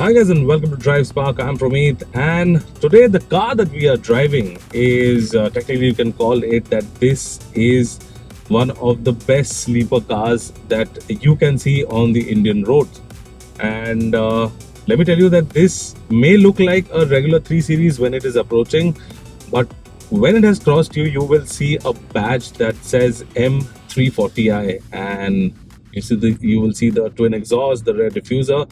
Hi guys and welcome to DriveSpark. I'm Promeet, and today the car that we are driving is technically you can call it that this is one of the best sleeper cars that you can see on the Indian roads. And let me tell you that this may look like a regular 3 Series when it is approaching, but when it has crossed you, you will see a badge that says M340i, and you will see the twin exhaust, the rear diffuser,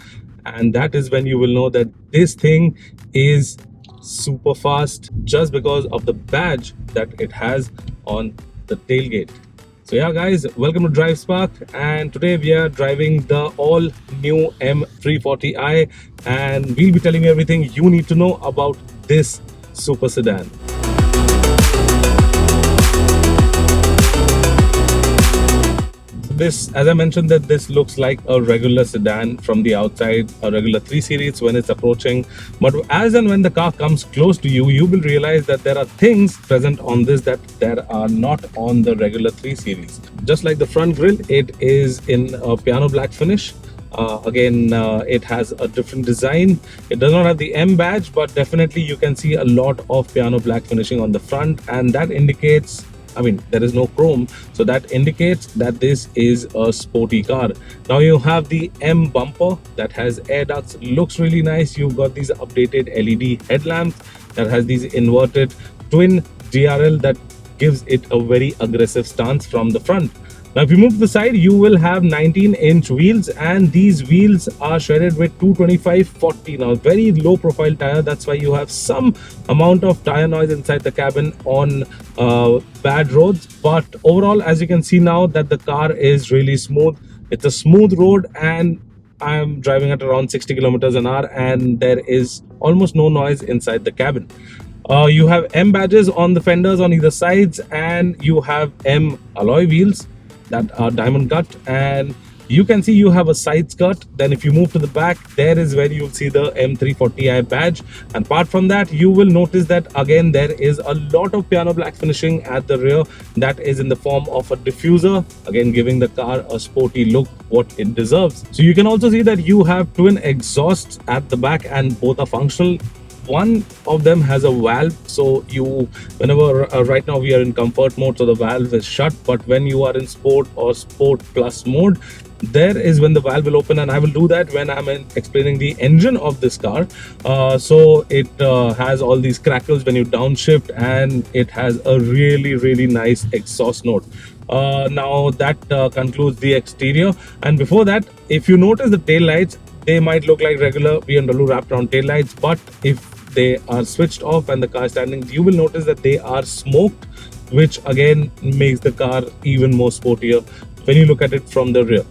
and that is when you will know that this thing is super fast just because of the badge that it has on the tailgate. So yeah guys, welcome to DriveSpark, and today we are driving the all new M340i, and we'll be telling you everything you need to know about this super sedan. This, as I mentioned, that this looks like a regular sedan from the outside, a regular 3 Series when it's approaching. But as and when the car comes close to you, you will realize that there are things present on this that there are not on the regular 3 Series. Just like the front grille, it is in a piano black finish. It has a different design. It does not have the M badge, but definitely you can see a lot of piano black finishing on the front, and that indicates, there is no chrome, so that indicates that this is a sporty car. Now you have the M bumper that has air ducts, looks really nice. You've got these updated LED headlamps that has these inverted twin DRL that gives it a very aggressive stance from the front. Now if you move to the side, you will have 19-inch wheels, and these wheels are shredded with 225/40. Now very low profile tire, that's why you have some amount of tire noise inside the cabin on bad roads. But overall, as you can see now, that the car is really smooth. It's a smooth road, and I'm driving at around 60 kilometers an hour, and there is almost no noise inside the cabin. You have M badges on the fenders on either sides, and you have M alloy wheels that are diamond cut, and you can see you have a side skirt. Then if you move to the back, there is where you'll see the M340i badge, and apart from that, you will notice that again there is a lot of piano black finishing at the rear that is in the form of a diffuser, again giving the car a sporty look, what it deserves. So you can also see that you have twin exhausts at the back, and both are functional. One of them has a valve, so right now we are in comfort mode, so the valve is shut, but when you are in sport or sport plus mode, there is when the valve will open, and I will do that when I'm explaining the engine of this car. So it has all these crackles when you downshift, and it has a really nice exhaust note. Now that concludes the exterior, and before that, if you notice the tail lights, they might look like regular BMW wrapped around tail lights, but if they are switched off and the car is standing, you will notice that they are smoked, which again makes the car even more sportier when you look at it from the rear.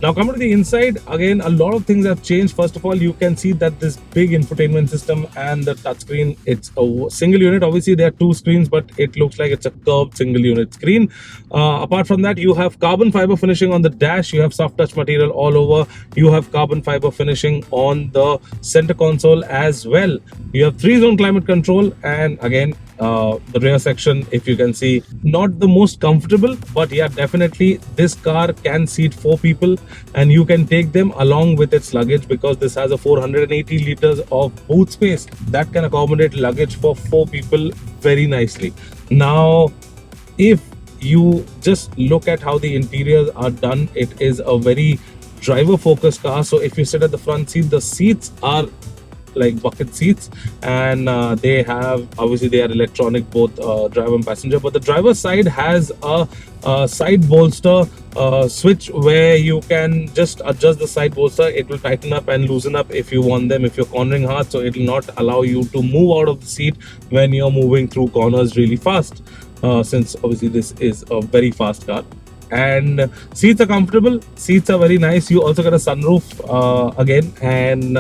Now coming to the inside, again a lot of things have changed. First of all, you can see that this big infotainment system and the touchscreen, it's a single unit. Obviously there are two screens, but it looks like it's a curved single unit screen. Apart from that, you have carbon fiber finishing on the dash, you have soft touch material all over, you have carbon fiber finishing on the center console as well. You have 3-zone climate control, and again the rear section, if you can see, not the most comfortable, but yeah, definitely this car can seat 4 people, and you can take them along with its luggage, because this has a 480 liters of boot space that can accommodate luggage for 4 people very nicely. Now if you just look at how the interiors are done, it is a very driver focused car. So if you sit at the front seat, the seats are like bucket seats, and they have, obviously they are electronic, both driver and passenger, but the driver's side has a side bolster switch where you can just adjust the side bolster. It will tighten up and loosen up if you want them, if you're cornering hard, so it will not allow you to move out of the seat when you're moving through corners really fast, since obviously this is a very fast car. And seats are comfortable, seats are very nice. You also get a sunroof again, and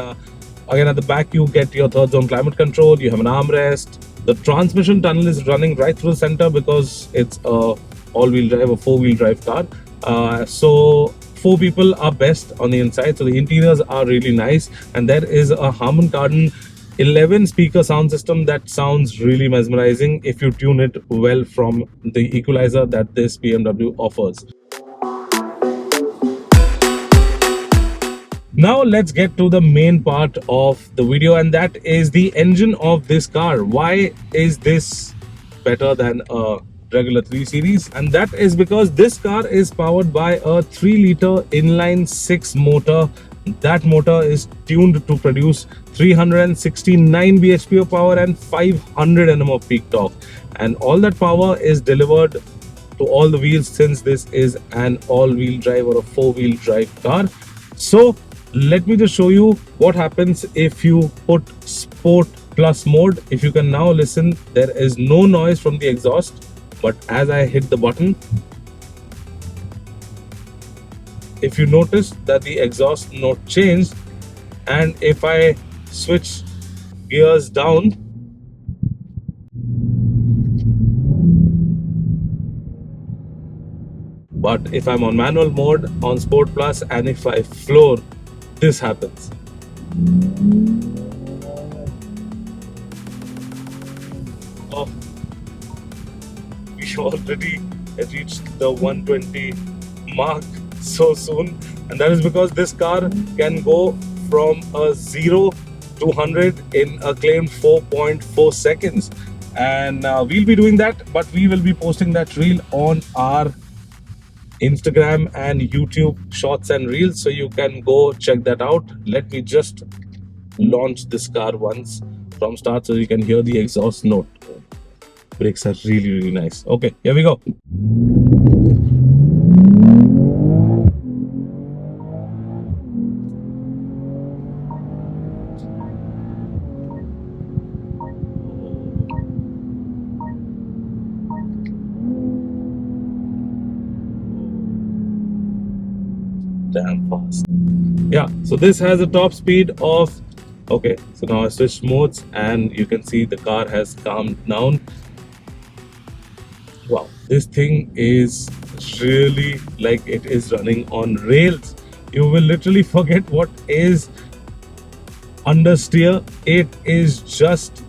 again at the back you get your 3rd-zone climate control, you have an armrest. The transmission tunnel is running right through the center because it's a all-wheel drive, a 4-wheel drive car. So 4 people are best on the inside, so the interiors are really nice, and there is a Harman Kardon 11 speaker sound system that sounds really mesmerizing if you tune it well from the equalizer that this BMW offers. Now let's get to the main part of the video, and that is the engine of this car. Why is this better than a regular 3 series? And that is because this car is powered by a 3-liter inline 6 motor. That motor is tuned to produce 369 bhp of power and 500 Nm of peak torque, and all that power is delivered to all the wheels, since this is an all-wheel drive or a 4-wheel drive car. So let me just show you what happens if you put Sport Plus mode. If you can now listen, there is no noise from the exhaust, but as I hit the button, if you notice that the exhaust note changed, and if I switch gears down, but if I'm on manual mode on Sport Plus and if I floor, this happens. Oh, we already reached the 120 mark so soon, and that is because this car can go from a 0 to 100 in a claimed 4.4 seconds, and we'll be doing that, but we will be posting that reel on our Instagram and YouTube shorts and reels, so you can go check that out. Let me just launch this car once from start so you can hear the exhaust note. Brakes are really nice. Okay, here we go. Damn fast. Yeah, so this has a top speed of, okay, so now I switched modes and you can see the car has calmed down. Wow, this thing is really like it is running on rails. You will literally forget what is understeer. It is just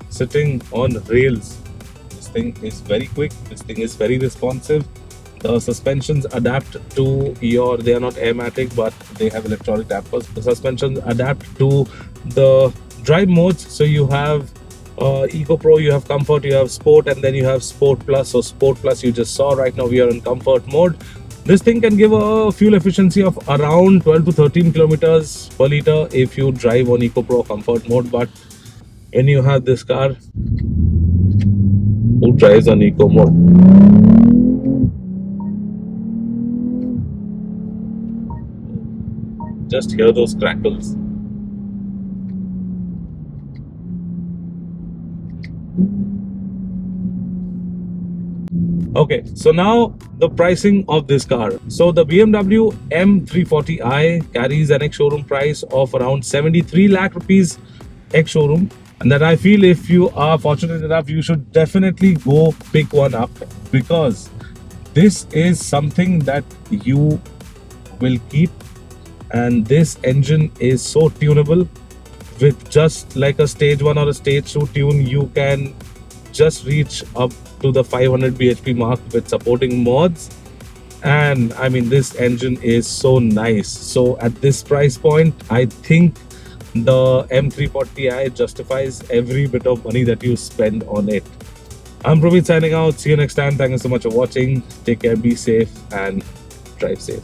sitting on rails. This thing is very quick. This thing is very responsive. The suspensions adapt to your, they are not airmatic, but they have electronic dampers. The suspensions adapt to the drive modes. So you have Eco Pro, you have Comfort, you have Sport, and then you have Sport Plus. So Sport Plus you just saw. Right now we are in Comfort mode. This thing can give a fuel efficiency of around 12 to 13 kilometers per liter if you drive on Eco Pro Comfort mode. But when you have this car, who drives on Eco mode? Just hear those crackles. Okay, so now the pricing of this car. So the BMW M340i carries an ex-showroom price of around 73 lakh rupees ex-showroom, and that I feel if you are fortunate enough, you should definitely go pick one up, because this is something that you will keep. And this engine is so tunable. With just like a stage 1 or a stage 2 tune, you can just reach up to the 500 bhp mark with supporting mods. And I mean, this engine is so nice. So at this price point, I think the M340i justifies every bit of money that you spend on it. I'm Promeet signing out. See you next time. Thank you so much for watching. Take care, be safe, and drive safe.